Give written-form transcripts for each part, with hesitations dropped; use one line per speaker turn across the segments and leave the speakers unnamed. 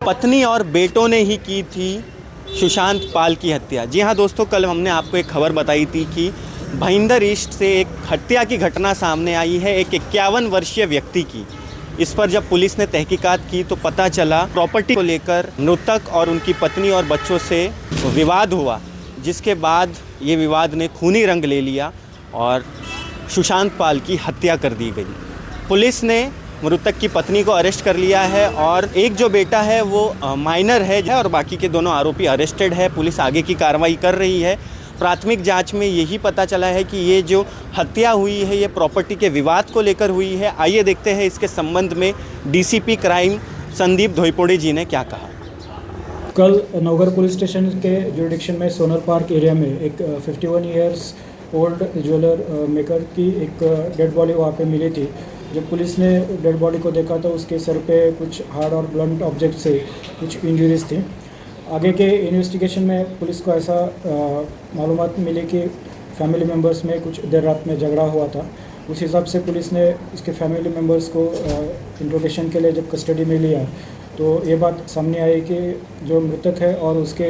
पत्नी और बेटों ने ही की थी सुशांत पाल की हत्या। जी हाँ दोस्तों, कल हमने आपको एक खबर बताई थी कि भाईंदर ईस्ट से एक हत्या की घटना सामने आई है एक 51 वर्षीय व्यक्ति की। इस पर जब पुलिस ने तहकीकात की तो पता चला प्रॉपर्टी को लेकर मृतक और उनकी पत्नी और बच्चों से विवाद हुआ, जिसके बाद ये विवाद ने खूनी रंग ले लिया और सुशांत पाल की हत्या कर दी गई। पुलिस ने मृतक की पत्नी को अरेस्ट कर लिया है और एक जो बेटा है वो माइनर है और बाकी के दोनों आरोपी अरेस्टेड है। पुलिस आगे की कार्रवाई कर रही है। प्राथमिक जांच में यही पता चला है कि ये जो हत्या हुई है ये प्रॉपर्टी के विवाद को लेकर हुई है। आइए देखते हैं इसके संबंध में डीसीपी क्राइम संदीप धोईपोड़े जी ने क्या कहा।
कल नवगढ़ पुलिस स्टेशन के जुरिडिक्शन में सोनर पार्क एरिया में एक 51 ईयर्स ओल्ड ज्वेलर मेकर की एक डेड बॉडी वहाँ पे मिली थी। जब पुलिस ने डेड बॉडी को देखा तो उसके सर पे कुछ हार्ड और ब्लंट ऑब्जेक्ट से कुछ इंजरीज थी। आगे के इन्वेस्टिगेशन में पुलिस को ऐसा मालूमात मिली कि फैमिली मेम्बर्स में कुछ देर रात में झगड़ा हुआ था। उस हिसाब से पुलिस ने इसके फैमिली मेम्बर्स को इंट्रोगेशन के लिए जब कस्टडी में लिया तो ये बात सामने आई कि जो मृतक है और उसके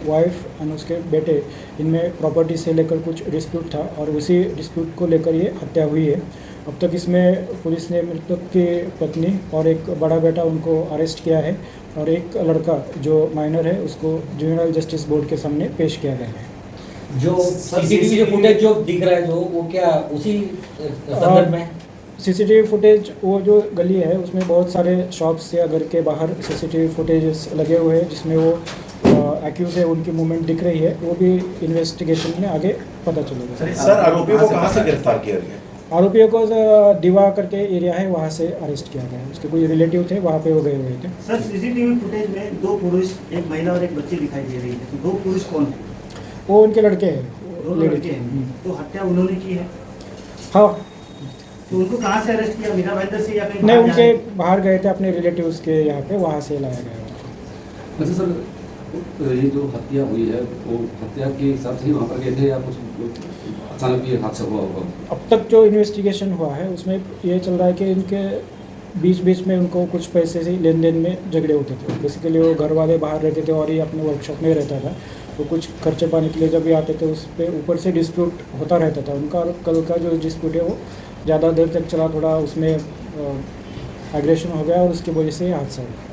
वाइफ और उसके बेटे, इनमें प्रॉपर्टी से लेकर कुछ डिस्प्यूट था और उसी डिस्प्यूट को लेकर ये हत्या हुई है। अब तक इसमें पुलिस ने मृतक की पत्नी और एक बड़ा बेटा उनको अरेस्ट किया है और एक लड़का जो माइनर है उसको जुवेनाइल जस्टिस बोर्ड के सामने पेश किया गया है।
जो सीसीटीवी फुटेज जो दिख रहा है जो वो क्या उसी संदर्भ में
सीसीटीवी फुटेज, वो जो गली है उसमें बहुत सारे शॉप्स या घर के बाहर सीसीटीवी फुटेज लगे हुए हैं जिसमें वो एक्यूज है उनकी मूवमेंट दिख रही है। वो भी इन्वेस्टिगेशन में आगे पता चलेगा।
सर, आरोपियों को कहां से गिरफ्तार किया गया?
आरोपियों को दीवा करके एरिया है वहाँ से अरेस्ट किया गया। उसके कोई रिलेटिव थे, वहाँ पे वो गए हुए थे।
सर, सीसीटीवी फुटेज में 2 पुरुष, एक महिला और एक बच्ची दिखाई दे रही है। तो 2 पुरुष कौन है?
वो उनके लड़के हैं।
2 लड़के हैं। तो हत्या उन्होंने की है?
हाँ।
तो उनको कहाँ से अरेस्ट किया? मीरा भाईंदर से या कहीं
नहीं, उनके बाहर गए थे अपने रिलेटिव्स के यहाँ पे, वहाँ से लाया गया।
वैसे सर, ये जो हत्या हुई है वो हत्या के हिसाब से ही वहाँ पर गए थे या कुछ अचानक ये हादसा हुआ होगा?
अब तक जो इन्वेस्टिगेशन हुआ है उसमें ये चल रहा है कि इनके बीच में उनको कुछ पैसे से लेन देन में झगड़े होते थे। बेसिकली वो घर वाले बाहर रहते थे और ये अपने वर्कशॉप में रहता था। तो कुछ खर्चे पाने के लिए जब भी आते थे उस पर ऊपर से डिस्प्यूट होता रहता था उनका। कल का जो डिस्प्यूट है वो ज़्यादा देर तक चला, थोड़ा उसमें एग्रेशन हो गया और उसकी वजह से हादसा हुआ।